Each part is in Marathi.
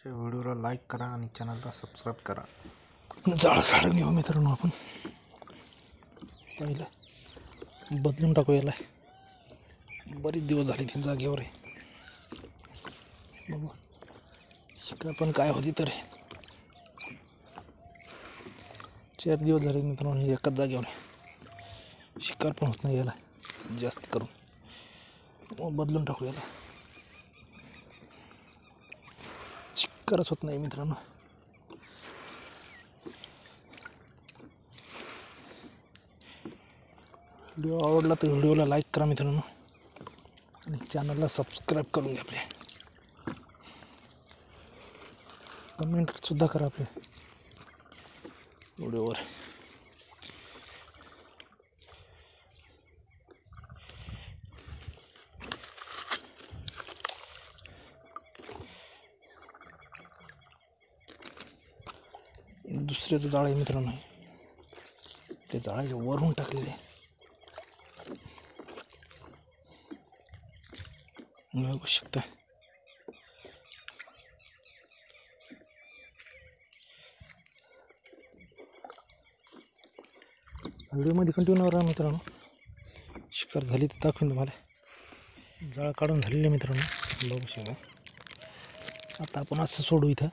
व्हिडिओला लाईक करा आणि चॅनलला सबस्क्राईब करा। जाळ काढून घेऊ मित्रांनो, आपण पहिलं बदलून टाकू याला। बरेच दिवस झाले ते जागेवर आहे, बघू शिकार पण काय होती तर। 4 दिवस झाले मित्रांनो एकाच जागेवर आहे, शिकार पण होत नाही याला जास्त करून। मग बदलून टाकू याला, शिकारच होत नाही मित्रांनो। व्हिडिओ आवडला तर व्हिडिओला लाईक करा मित्रांनो आणि चॅनलला सबस्क्राईब करून घ्या। आपल्या कमेंटसुद्धा करा आपल्या व्हिडिओवर। दुसऱ्याचं जाळ आहे मित्रांनो, ते जाळाच्या वरून टाकलेले बघू शकता। व्हिडिओमध्ये कंटिन्यू राहा मित्रांनो, शिकार झाली तर दाखवेन तुम्हाला। जाळ काढून झालेले मित्रांनो बघू शकता। आता आपण असं सोडू, इथं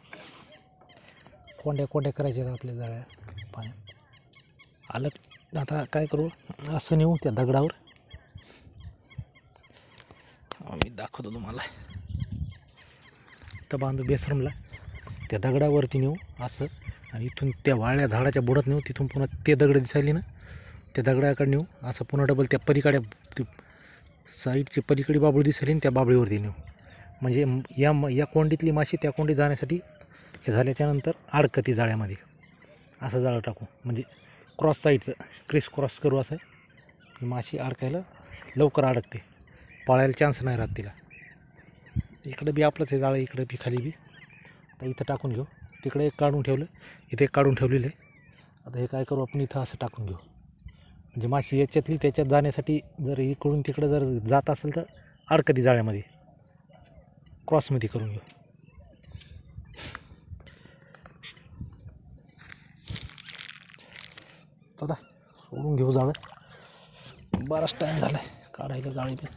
कोंड्या कोंड्या करायच्या आपल्या जाळ्या पाण्यात आलं। आता काय करू, असं नेऊ त्या दगडावर, मी दाखवतो तुम्हाला। तर बांधू बेसरमला त्या दगडावरती नेऊ असं, आणि इथून त्या वाळल्या झाडाच्या बुडात नेऊ, तिथून पुन्हा ते दगड दिसायली ना त्या दगडाकडे नेऊ असं, पुन्हा डबल त्या पलीकडे साईडची पलीकडे बाबळी दिसायली त्या बाबळीवरती नेऊ। म्हणजे या कोंडीतली माशी त्या कोंडीत जाण्यासाठी हे झाल्याच्यानंतर अडकती जाळ्यामध्ये। असं जाळं टाकू म्हणजे क्रॉस साईडचं क्रिस क्रॉस करू, असं ही माशी अडकायला लवकर अडकते, पळायला चान्स नाही राहत तिला। इकडं बी आपलंच हे जाळं, इकडं बी खाली बी। आता इथं टाकून घेऊ, तिकडे एक काढून ठेवलं, इथे एक काढून ठेवलेलं आहे। आता हे काय करू आपण, इथं असं टाकून घेऊ म्हणजे माशी याच्यातली त्याच्यात जाण्यासाठी जर इकडून तिकडं जर जात असेल तर अडकती जाळ्यामध्ये, क्रॉसमध्ये करून घेऊ। चला सोडून घेऊ जाळं, बराच टाईम झाला आहे काढायला जाळी बी।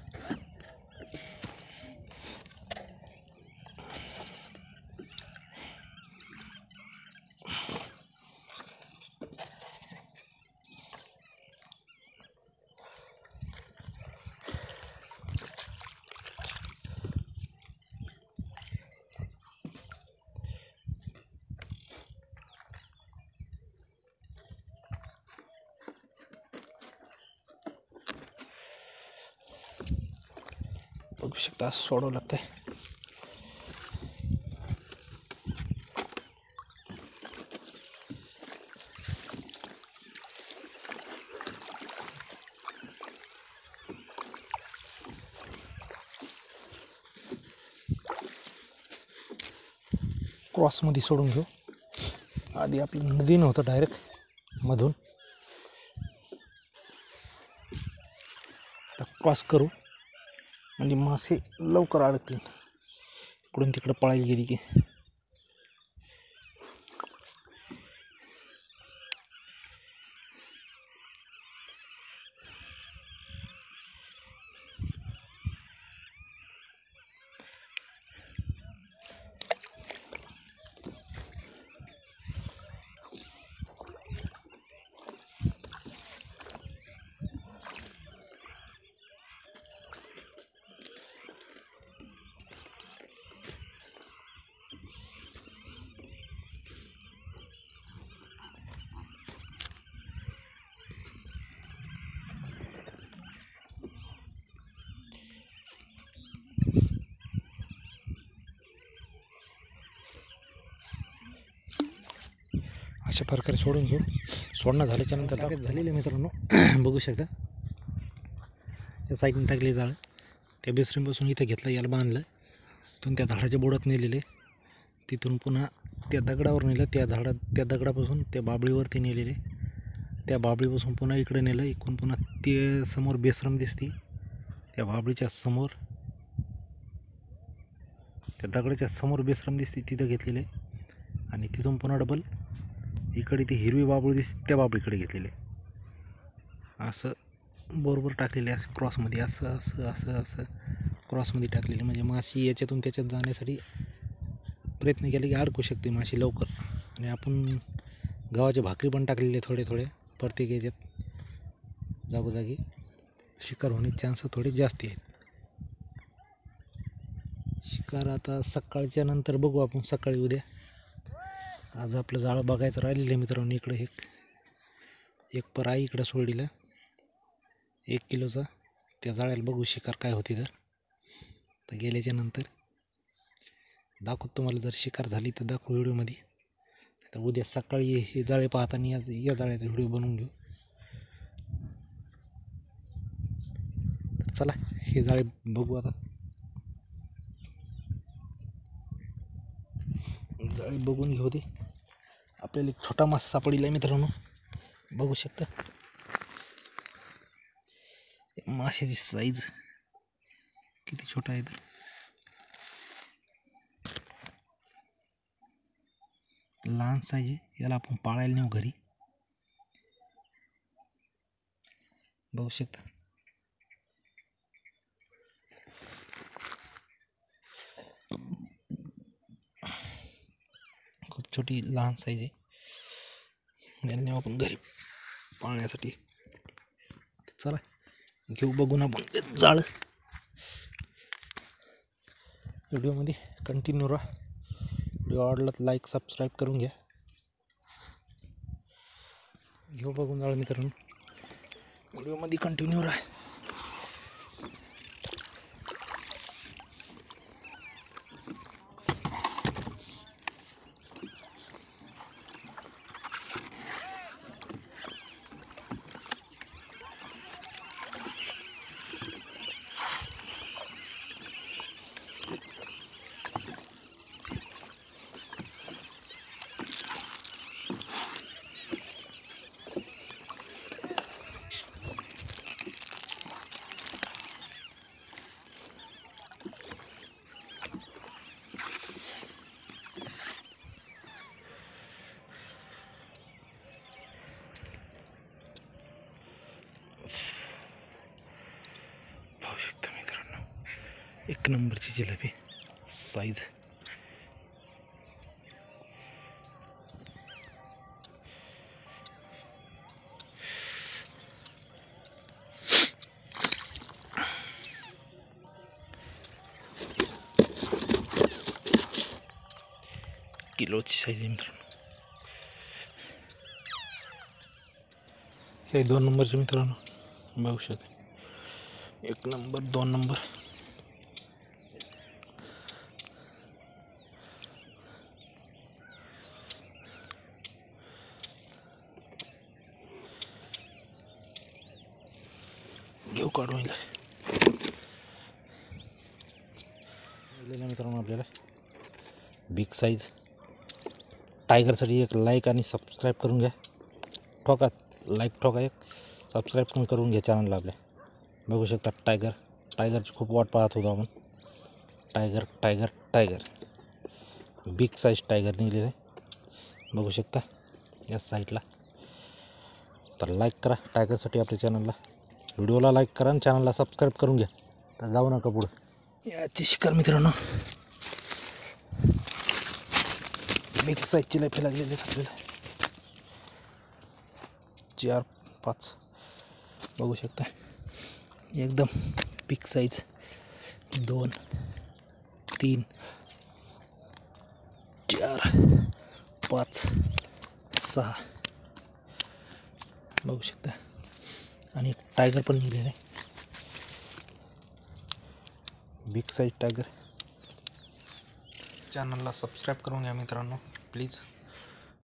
बघू शकता असं सोडावं लागतंय। क्रॉसमध्ये सोडून घेऊ, आधी आपलं नदीनं होतं डायरेक्ट मधून, आता क्रॉस करू म्हणजे मासे लवकर अडकतील, इकडून तिकडं पळायला गेली की। अशा प्रकारे सोडून घेऊ। सोडणं झाल्याच्यानंतर झालेलं मित्रांनो बघू शकता, या साईडने टाकले जाळं, त्या बेसरीपासून इथं घेतलं, याला बांधलं, तिथून त्या झाडाच्या बोडात नेलेले, तिथून पुन्हा त्या दगडावर नेलं, त्या दगडापासून त्या बाबळीवरती नेलेले, त्या बाबळीपासून पुन्हा इकडे नेलं, इकडून पुन्हा ते समोर बेसरम दिसते, त्या बाबळीच्या समोर त्या दगडाच्या समोर बेसरम दिसते तिथं घेतलेलं आहे. आणि तिथून पुन्हा डबल इकडे ती हिरवी बाबूळ दिसते त्या बाबळीकडे घेतलेले. असं बरोबर टाकलेले असं क्रॉसमध्ये असं असं असं असं क्रॉसमध्ये टाकलेले, म्हणजे माशी याच्यातून त्याच्यात जाण्यासाठी प्रयत्न केले की अडकू शकते माशी लवकर. आणि आपण गव्हाच्या भाकरी पण टाकलेले थोडे थोडे प्रत्येक याच्यात जागोजागी, शिकार होण्याचे चान्स थोडे जास्त आहेत. शिकार आता सकाळच्या नंतर बघू आपण, सकाळी उद्या. आज आपलं जाळं बघायचं राहिलेलं आहे मित्रांनो. इकडे एक पर आहे इकडं सोडीला 1 किलोचा. त्या जाळ्याला बघू शिकार काय होती तर गेल्याच्या नंतर दाखवतो तुम्हाला. जर शिकार झाली तर दाखवू व्हिडिओमध्ये. तर उद्या सकाळी हे जाळे पाहताना या जाळ्याचा व्हिडिओ बनवून घेऊ. तर चला हे जाळे बघू आता. जाळे बघून घेऊ दे. आपल्याला एक छोटा मासा सापडला मित्रांनो, बघू शकता माशाची साईज किती छोटा आहे. तर लहान साईज आहे, याला आपण पाळायला नेऊ घरी. बघू शकता खूप छोटी लहान साईज आहे. याला नेऊ आपण घरी पाळण्यासाठी. चला घेऊ बघून आपण जाळं. व्हिडिओमध्ये कंटिन्यू राहा. व्हिडिओ आवडला तर लाईक सबस्क्राईब करून घ्या. घेऊ बघून जाळं मित्रांनो, व्हिडिओमध्ये कंटिन्यू राहा. पाहू शकता मित्रांनो, 1 नंबरची जिलेबी साईज. किलोची साईज आहे मित्रांनो. हे 2 नंबरचे मित्रांनो, बघू शकता. 1 नंबर 2 नंबर. घेऊ काढून मित्रांनो. आपल्याला बिग साईज टायगरसाठी एक लाईक आणि सबस्क्राईब करून घ्या. ठोका लाईक, ठोका एक सबस्क्राईब पण करून घ्या चॅनलला आपल्या. बघू शकता टायगरची खूप वाट पाहत होतो आपण. टायगर बिग साईज टायगर निघलेलं आहे, बघू शकता या साईडला. तर लाईक करा टायगरसाठी आपल्या चॅनलला. व्हिडिओला लाईक करा आणि चॅनलला सबस्क्राईब करून घ्या. तर जाऊ नका पुढं. याची शिकार मित्रांनो, बिग साईजची लाईफ लागलेली आहे आपल्याला. 4-5 बघू शकता, एकदम बिग साईज. 2 3 4 5 6 बघू शकता. आणि एक टायगर पण निघलेला आहे, बिग साईज टायगर. चॅनलला सबस्क्राईब करून घ्या मित्रांनो प्लीज.